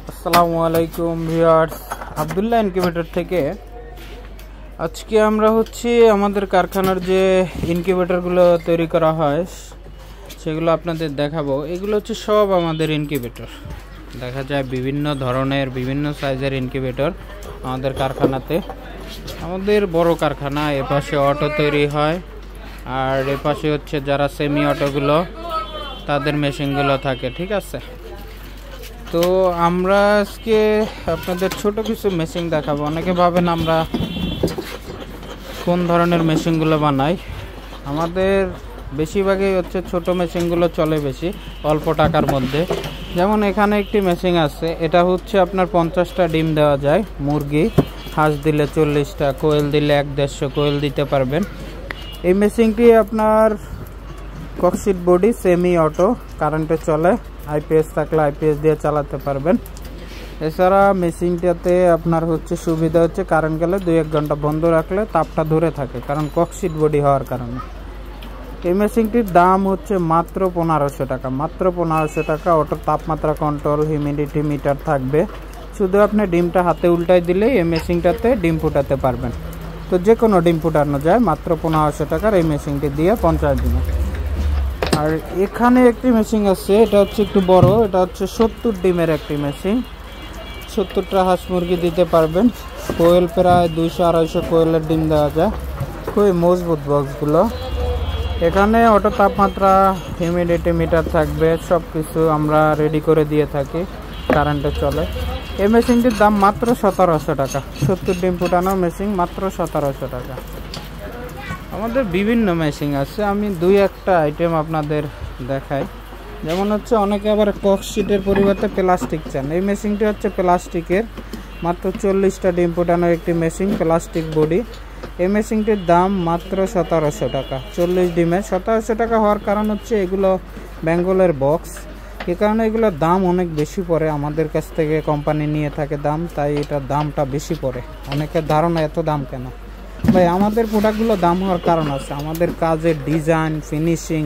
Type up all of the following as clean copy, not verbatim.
আসসালামু আলাইকুম viewers, Abdullah incubator থেকে আজকে আমরা আমাদের কারখানার যে ইনকিউবেটরগুলো তৈরি করা হয় সেগুলো আপনাদের দেখাবো। এগুলো সব আমাদের ইনকিউবেটর। দেখা যায় বিভিন্ন ধরনের বিভিন্ন সাইজের ইনকিউবেটর আমাদের কারখানাতে। আমাদের বড় কারখানা, এপাশে অটো তৈরি হয় আর এপাশে যারা সেমি অটোগুলো তাদের মেশিনগুলো থাকে। ঠিক আছে, তো আমরা আজকে আপনাদের ছোট কিছু মেশিন দেখাবো। অনেকে ভাবেন আমরা কোন ধরনের মেশিনগুলো বানাই। আমাদের বেশিরভাগই ছোট মেশিনগুলো চলে বেশি অল্প টাকার মধ্যে। যেমন এখানে একটি মেশিন আছে, এটা আপনার 50টা ডিম দেওয়া যায়। মুরগি হাঁস দিলে 40টা, কোয়েল দিলে 1-150 কোয়েল দিতে পারবেন। এই মেশিনটি আপনার ককশিট বডি, সেমি অটো, কারেন্টে চলে। আইপিএস থাকলে আইপিএস দিয়ে চালাতে পারবেন। এছাড়া মেশিনটাতে আপনার সুবিধা কারেন্ট গেলে 2-1 ঘন্টা বন্ধ রাখলে তাপটা ধরে থাকে, কারণ ককশিট বডি হওয়ার কারণে। এই মেশিনটির দাম মাত্র 1500 টাকা। মাত্র 1500 টাকা। অটোর তাপমাত্রা কন্ট্রোল, হিউমিডিটি মিটার থাকবে। শুধু আপনি ডিমটা হাতে উল্টাই দিলেই এই মেশিনটাতে ডিম ফুটাতে পারবেন। তো যে কোনো ডিম ফুটানো যায় মাত্র 1500 টাকার এই মেশিনটি দিয়ে 50 দিনে। আর এখানে একটি মেশিন আছে, এটা একটু বড়। এটা 70 ডিমের একটি মেশিন। 70টা হাঁস মুরগি দিতে পারবেন। কোয়েল প্রায় 200-250 কোয়েলের ডিম দেওয়া যায়। খুবই মজবুত বক্সগুলো। এখানে অটো তাপমাত্রা, হিউমিডিটি মিটার থাকবে। সব কিছু আমরা রেডি করে দিয়ে থাকি, কারেন্টে চলে। এই মেশিনটির দাম মাত্র 1700 টাকা। 70 ডিম ফুটানো মেশিন মাত্র 1700 টাকা। আমাদের বিভিন্ন মেশিন আছে, আমি 2-1টা আইটেম আপনাদের দেখাই। যেমন অনেকে আবার ককশিটের পরিবর্তে প্লাস্টিক চান। এই মেশিনটি প্লাস্টিকের, মাত্র 40টা ডিম ফুটানো একটি মেশিন, প্লাস্টিক বডি। এই মেশিনটির দাম মাত্র 1700 টাকা। 40 ডিমে 1700 টাকা হওয়ার কারণ এগুলো বেঙ্গলের বক্স। এ কারণে এগুলোর দাম অনেক বেশি পড়ে। আমাদের কাছ থেকে কোম্পানি নিয়ে থাকে দাম, তাই এটার দামটা বেশি পড়ে। অনেকের ধারণা এত দাম কেন ভাই। আমাদের প্রোডাক্টগুলো দাম হওয়ার কারণ আছে। আমাদের কাজের ডিজাইন, ফিনিশিং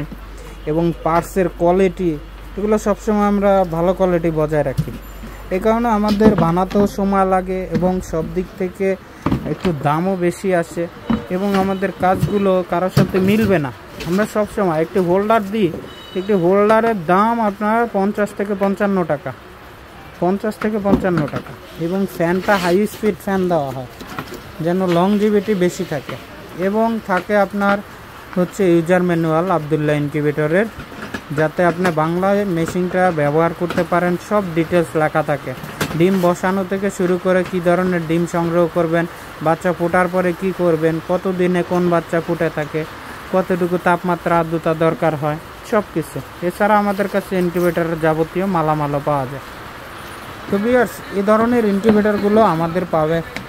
এবং পার্টসের কোয়ালিটি, এগুলো সবসময় আমরা ভালো কোয়ালিটি বজায় রাখি। এই কারণে আমাদের বানাতেও সময় লাগে এবং সব দিক থেকে একটু দামও বেশি আসে এবং আমাদের কাজগুলো কারোর সাথে মিলবে না। আমরা সবসময় একটি হোল্ডার দিই, একটি হোল্ডারের দাম আপনার 50 থেকে 55 টাকা। 50 থেকে 55 টাকা। এবং ফ্যানটা হাই স্পিড ফ্যান দেওয়া হয় যেন লংজিভিটি বেশি থাকে। এবং থাকে আপনার ইউজার ম্যানুয়াল আব্দুল্লাহ ইনকিউবেটরের, যাতে আপনি বাংলায় মেশিনটা ব্যবহার করতে পারেন। সব ডিটেলস লেখা থাকে। ডিম বসানো থেকে শুরু করে কি ধরনের ডিম সংগ্রহ করবেন, বাচ্চা ফোটার পরে কি করবেন, কত দিনে কোন বাচ্চা ফুটে থাকে, কতটুকু তাপমাত্রা আর্দ্রতা দরকার হয়, সব কিছু। এছাড়া আমাদের কাছে ইনকিউবেটরের যাবতীয় মালামালও পাওয়া যায়। তো ভিউয়ার্স, এই ধরনের ইনকিউবেটরগুলো আমাদের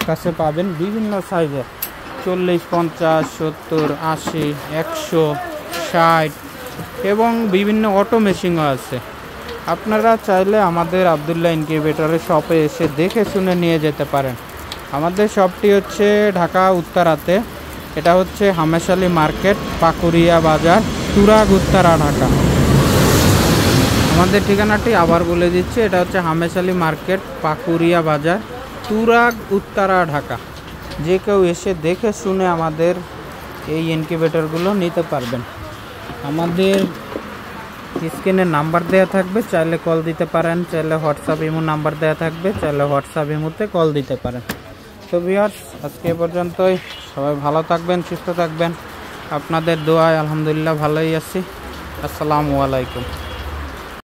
কাছে পাবেন বিভিন্ন সাইজের, 40, 50, 70, 80, 100, 60 এবং বিভিন্ন অটো মেশিনও আছে। আপনারা চাইলে আমাদের আব্দুল্লাহ ইনকিউবেটরের শপে এসে দেখে শুনে নিয়ে যেতে পারেন। আমাদের শপটি ঢাকা উত্তরাতে। এটা হামেশালী মার্কেট, পাকুরিয়া বাজার, তুরাগ, উত্তরা, ঢাকা। আমাদের ঠিকানাটি আবার বলে দিচ্ছি, এটা হামেশালী মার্কেট, পাকুরিয়া বাজার, তুরাগ, উত্তরা, ঢাকা। যে কেউ এসে দেখে শুনে আমাদের এই ইনকিউবেটরগুলো নিতে পারবেন। আমাদের স্ক্রিনে নাম্বার দেওয়া থাকবে, চাইলে কল দিতে পারেন। চাইলে হোয়াটসঅ্যাপ ইমো নাম্বার দেওয়া থাকবে, চাইলে হোয়াটসঅ্যাপ ইমোতে কল দিতে পারেন। তো ভিউয়ার্স, আজকে এ পর্যন্তই। সবাই ভালো থাকবেন, সুস্থ থাকবেন। আপনাদের দোয়ায় আলহামদুলিল্লাহ ভালোই আছি। আসসালামু আলাইকুম।